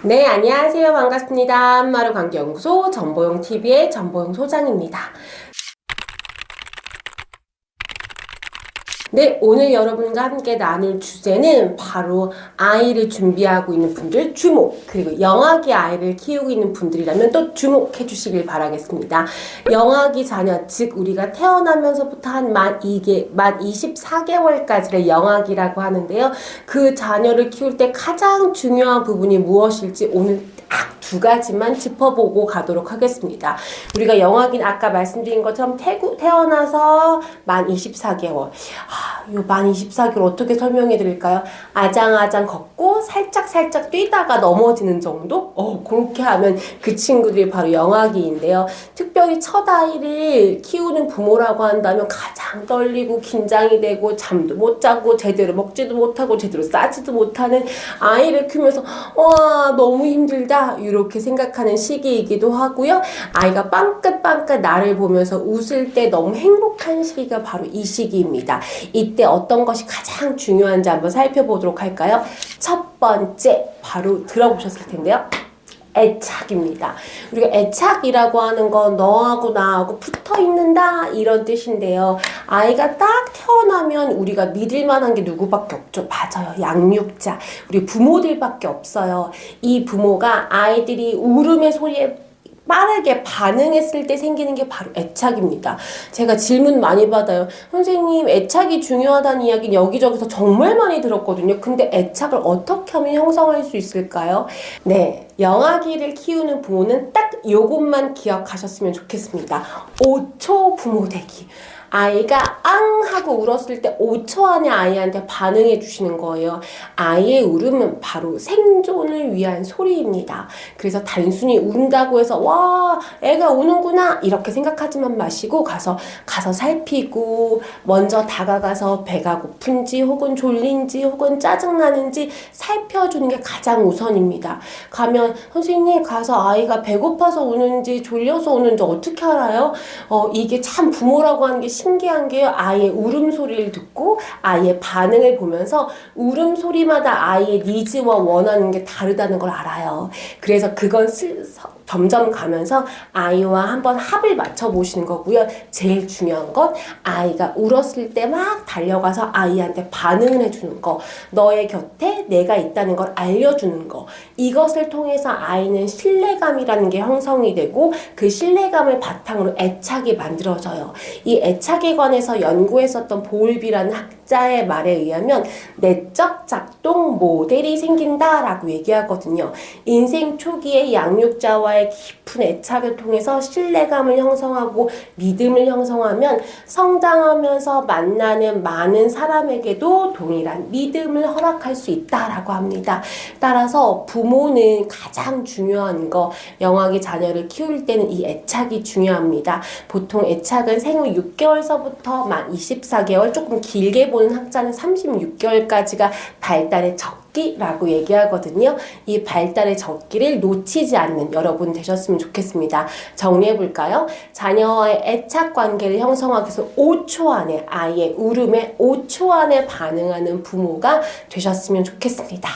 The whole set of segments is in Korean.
네, 안녕하세요. 반갑습니다. 한마루 관계연구소 전보용TV의 전보용 소장입니다. 네, 오늘 여러분과 함께 나눌 주제는 바로 아이를 준비하고 있는 분들 주목, 그리고 영아기 아이를 키우고 있는 분들이라면 또 주목해 주시길 바라겠습니다. 영아기 자녀, 즉 우리가 태어나면서부터 한 만 24개월까지를 영아기라고 하는데요. 그 자녀를 키울 때 가장 중요한 부분이 무엇일지 오늘 딱 두 가지만 짚어보고 가도록 하겠습니다. 우리가 영아기는 아까 말씀드린 것처럼 태어나서 만 24개월. 요 만 24개월 어떻게 설명해 드릴까요? 아장아장 걷고 살짝 뛰다가 넘어지는 정도? 그렇게 하면 그 친구들이 바로 영아기인데요. 특별히 첫 아이를 키우는 부모라고 한다면 가장 떨리고 긴장이 되고 잠도 못 자고 제대로 먹지도 못하고 제대로 싸지도 못하는 아이를 키우면서 와 너무 힘들다 이렇게 생각하는 시기이기도 하고요. 아이가 빵긋빵긋 나를 보면서 웃을 때 너무 행복한 시기가 바로 이 시기입니다. 이때 어떤 것이 가장 중요한지 한번 살펴보도록 할까요? 첫 번째 바로 들어보셨을 텐데요. 애착입니다. 우리가 애착이라고 하는 건 너하고 나하고 붙어 있는다 이런 뜻인데요. 아이가 딱 태어나면 우리가 믿을 만한 게 누구밖에 없죠. 맞아요. 양육자. 우리 부모들밖에 없어요. 이 부모가 아이들이 울음의 소리에 빠르게 반응했을 때 생기는 게 바로 애착입니다. 제가 질문 많이 받아요. 선생님, 애착이 중요하다는 이야기는 여기저기서 정말 많이 들었거든요. 근데 애착을 어떻게 하면 형성할 수 있을까요? 네, 영아기를 키우는 부모는 딱 요것만 기억하셨으면 좋겠습니다. 5초 부모 되기. 아이가 앙 하고 울었을 때 5초 안에 아이한테 반응해 주시는 거예요. 아이의 울음은 바로 생존을 위한 소리입니다. 그래서 단순히 운다고 해서 와 애가 우는구나 이렇게 생각하지만 마시고 가서 살피고 먼저 다가가서 배가 고픈지 혹은 졸린지 혹은 짜증나는지 살펴주는 게 가장 우선입니다. 가면 선생님 가서 아이가 배고파서 우는지 졸려서 우는지 어떻게 알아요? 이게 참 부모라고 하는 게 신기한 게요. 아이의 울음소리를 듣고 아이의 반응을 보면서 울음소리마다 아이의 니즈와 원하는 게 다르다는 걸 알아요. 그래서 그건 점점 가면서 아이와 한번 합을 맞춰 보시는 거고요. 제일 중요한 건 아이가 울었을 때 막 달려가서 아이한테 반응을 해주는 거, 너의 곁에 내가 있다는 걸 알려주는 거, 이것을 통해서 아이는 신뢰감이라는 게 형성이 되고 그 신뢰감을 바탕으로 애착이 만들어져요. 이 애착에 관해서 연구했었던 보울비라는 학자의 말에 의하면 내적 작동 모델이 생긴다라고 얘기하거든요. 인생 초기에 양육자와의 깊은 애착을 통해서 신뢰감을 형성하고 믿음을 형성하면 성장하면서 만나는 많은 사람에게도 동일한 믿음을 허락할 수 있다라고 합니다. 따라서 부모는 가장 중요한 거, 영아기 자녀를 키울 때는 이 애착이 중요합니다. 보통 애착은 생후 6개월서부터 만 24개월, 조금 길게 보는 학자는 36개월까지가 발달의 적기라고 얘기하거든요. 이 발달의 적기를 놓치지 않는 여러분 되셨으면 좋겠습니다. 정리해볼까요? 자녀와의 애착 관계를 형성하기 위해서 5초 안에 아이의 울음에 5초 안에 반응하는 부모가 되셨으면 좋겠습니다.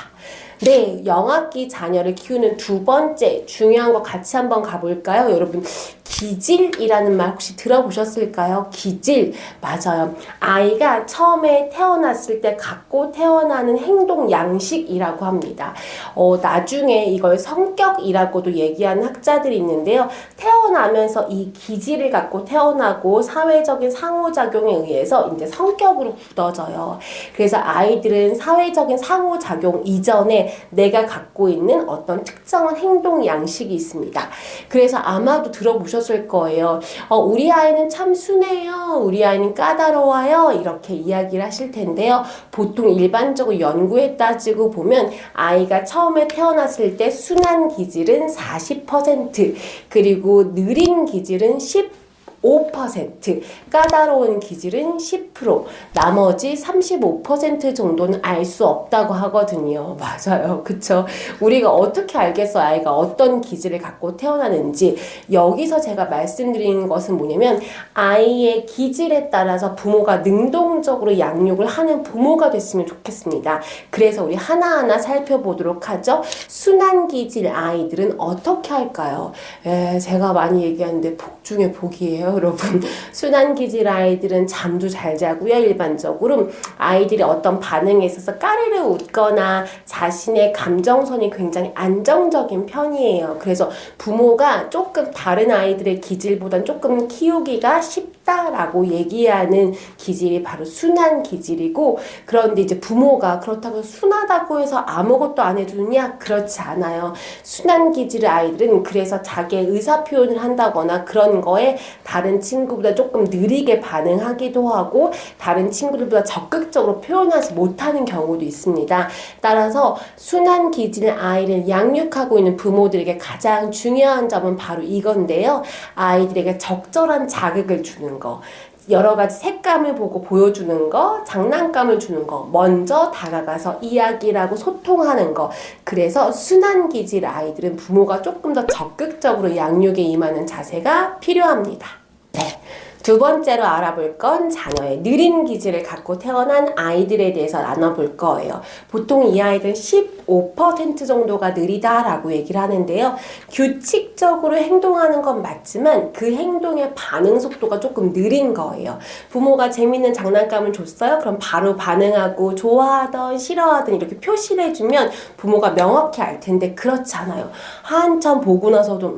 네, 영아기 자녀를 키우는 두 번째 중요한 거 같이 한번 가볼까요? 여러분, 기질이라는 말 혹시 들어보셨을까요? 기질. 맞아요. 아이가 처음에 태어났을 때 갖고 태어나는 행동 양식이라고 합니다. 나중에 이걸 성격이라고도 얘기하는 학자들이 있는데요. 태어나면서 이 기질을 갖고 태어나고 사회적인 상호작용에 의해서 이제 성격으로 굳어져요. 그래서 아이들은 사회적인 상호작용 이전에 내가 갖고 있는 어떤 특정한 행동 양식이 있습니다. 그래서 아마도 들어보셨을 거예요. 우리 아이는 참 순해요. 우리 아이는 까다로워요. 이렇게 이야기를 하실 텐데요. 보통 일반적으로 연구에 따지고 보면 아이가 처음에 태어났을 때 순한 기질은 40%, 그리고 느린 기질은 5%, 까다로운 기질은 10%, 나머지 35% 정도는 알 수 없다고 하거든요. 맞아요. 그쵸? 우리가 어떻게 알겠어? 아이가 어떤 기질을 갖고 태어나는지. 여기서 제가 말씀드리는 것은 뭐냐면 아이의 기질에 따라서 부모가 능동적으로 양육을 하는 부모가 됐으면 좋겠습니다. 그래서 우리 하나하나 살펴보도록 하죠. 순한 기질 아이들은 어떻게 할까요? 제가 많이 얘기하는데 복 중에 복이에요, 여러분. 순한 기질 아이들은 잠도 잘 자고요. 일반적으로 아이들이 어떤 반응에 있어서 까르르 웃거나 자신의 감정선이 굉장히 안정적인 편이에요. 그래서 부모가 조금 다른 아이들의 기질보단 조금 키우기가 쉽다라고 얘기하는 기질이 바로 순한 기질이고, 그런데 이제 부모가 그렇다고 순하다고 해서 아무것도 안 해주느냐? 그렇지 않아요. 순한 기질 아이들은 그래서 자기의 의사 표현을 한다거나 그런 거에 다른 친구보다 조금 느리게 반응하기도 하고 다른 친구들보다 적극적으로 표현하지 못하는 경우도 있습니다. 따라서 순한 기질 아이를 양육하고 있는 부모들에게 가장 중요한 점은 바로 이건데요. 아이들에게 적절한 자극을 주는 거. 여러 가지 색감을 보고 보여주는 거, 장난감을 주는 거, 먼저 다가가서 이야기를 하고 소통하는 거. 그래서 순한 기질 아이들은 부모가 조금 더 적극적으로 양육에 임하는 자세가 필요합니다. 네. 두 번째로 알아볼 건 자녀의 느린 기질을 갖고 태어난 아이들에 대해서 나눠볼 거예요. 보통 이 아이들은 15% 정도가 느리다라고 얘기를 하는데요. 규칙적으로 행동하는 건 맞지만 그 행동의 반응 속도가 조금 느린 거예요. 부모가 재밌는 장난감을 줬어요? 그럼 바로 반응하고 좋아하던 싫어하던 이렇게 표시를 해주면 부모가 명확히 알 텐데 그렇지 않아요. 한참 보고 나서도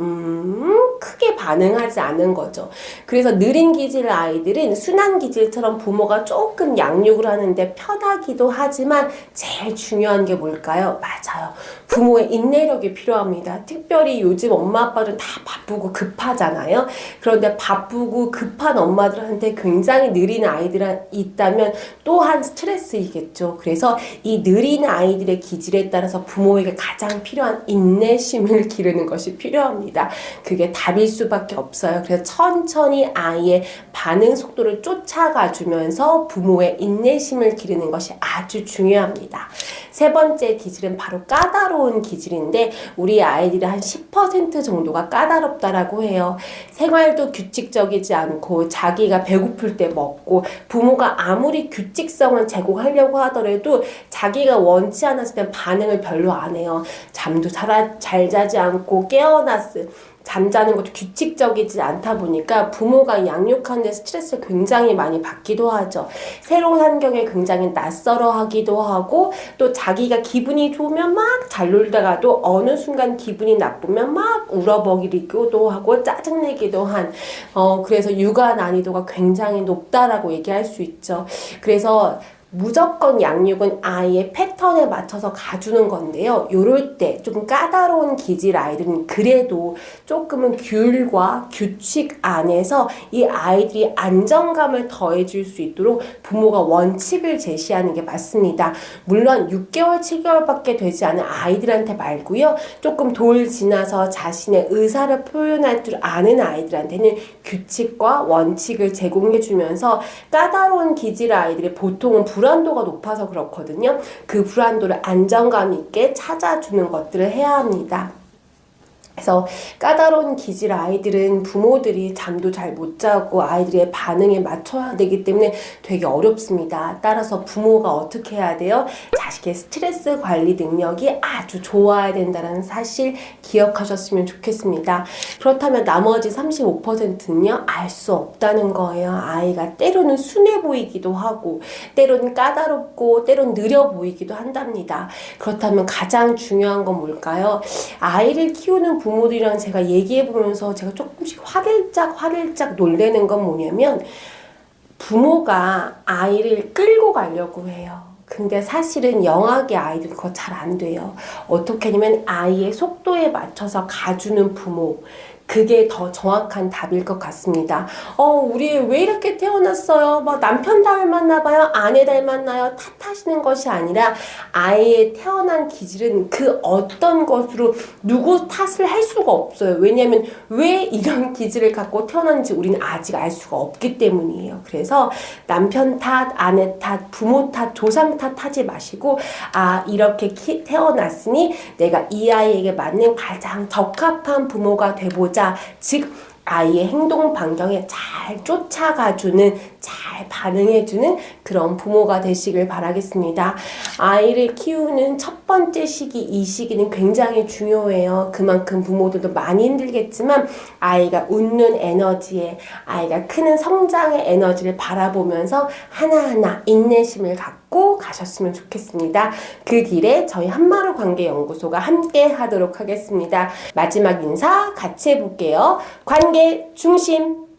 크게 반응하지 않은 거죠. 그래서 느린 기질 아이들은 순한 기질처럼 부모가 조금 양육을 하는데 편하기도 하지만 제일 중요한 게 뭘까요? 맞아요. 부모의 인내력이 필요합니다. 특별히 요즘 엄마 아빠들은 다 바쁘고 급하잖아요. 그런데 바쁘고 급한 엄마들한테 굉장히 느린 아이들이 있다면 또한 스트레스이겠죠. 그래서 이 느린 아이들의 기질에 따라서 부모에게 가장 필요한 인내심을 기르는 것이 필요합니다. 그게 답일 수밖에 없어요. 그래서 천천히 아이의 반응 속도를 쫓아가 주면서 부모의 인내심을 기르는 것이 아주 중요합니다. 세 번째 기질은 바로 까다로운 기질인데 우리 아이들이 한 10% 정도가 까다롭다라고 해요. 생활도 규칙적이지 않고 자기가 배고플 때 먹고 부모가 아무리 규칙성을 제공하려고 하더라도 자기가 원치 않았을 땐 반응을 별로 안 해요. 잠도 잘 자지 않고 깨어났을 잠자는 것도 규칙적이지 않다 보니까 부모가 양육하는 데 스트레스를 굉장히 많이 받기도 하죠. 새로운 환경에 굉장히 낯설어 하기도 하고 또 자기가 기분이 좋으면 막 잘 놀다가도 어느 순간 기분이 나쁘면 막 울어버리기도 하고 짜증내기도 한 그래서 육아 난이도가 굉장히 높다라고 얘기할 수 있죠. 그래서 무조건 양육은 아이의 패턴에 맞춰서 가주는 건데요. 요럴 때 좀 까다로운 기질 아이들은 그래도 조금은 규율과 규칙 안에서 이 아이들이 안정감을 더해줄 수 있도록 부모가 원칙을 제시하는 게 맞습니다. 물론 6개월, 7개월밖에 되지 않은 아이들한테 말고요. 조금 돌 지나서 자신의 의사를 표현할 줄 아는 아이들한테는 규칙과 원칙을 제공해주면서 까다로운 기질 아이들이 보통은 불안도가 높아서 그렇거든요. 그 불안도를 안정감 있게 찾아주는 것들을 해야 합니다. 그래서 까다로운 기질 아이들은 부모들이 잠도 잘 못 자고 아이들의 반응에 맞춰야 되기 때문에 되게 어렵습니다. 따라서 부모가 어떻게 해야 돼요? 자식의 스트레스 관리 능력이 아주 좋아야 된다는 사실 기억하셨으면 좋겠습니다. 그렇다면 나머지 35%는요, 알 수 없다는 거예요. 아이가 때로는 순해 보이기도 하고, 때로는 까다롭고, 때로는 느려 보이기도 한답니다. 그렇다면 가장 중요한 건 뭘까요? 아이를 키우는 부모들이랑 제가 얘기해보면서 제가 조금씩 화들짝 놀래는 건 뭐냐면 부모가 아이를 끌고 가려고 해요. 근데 사실은 영악의 아이들 그거 잘 안 돼요. 어떻게 하냐면 아이의 속도에 맞춰서 가주는 부모, 그게 더 정확한 답일 것 같습니다. 우리 왜 이렇게 태어났어요? 막 남편 닮았나 봐요? 아내 닮았나요? 탓하시는 것이 아니라 아이의 태어난 기질은 그 어떤 것으로 누구 탓을 할 수가 없어요. 왜냐하면 왜 이런 기질을 갖고 태어났는지 우리는 아직 알 수가 없기 때문이에요. 그래서 남편 탓, 아내 탓, 부모 탓, 조상 탓하지 마시고 이렇게 태어났으니 내가 이 아이에게 맞는 가장 적합한 부모가 돼보자. 즉 아이의 행동 반경에 잘 쫓아가주는, 잘 반응해주는 그런 부모가 되시길 바라겠습니다. 아이를 키우는 첫 번째 시기, 이 시기는 굉장히 중요해요. 그만큼 부모들도 많이 힘들겠지만 아이가 웃는 에너지에, 아이가 크는 성장의 에너지를 바라보면서 하나하나 인내심을 갖고 가셨으면 좋겠습니다. 그 길에 저희 한마루 관계연구소가 함께 하도록 하겠습니다. 마지막 인사 같이 해볼게요. 관계 중심.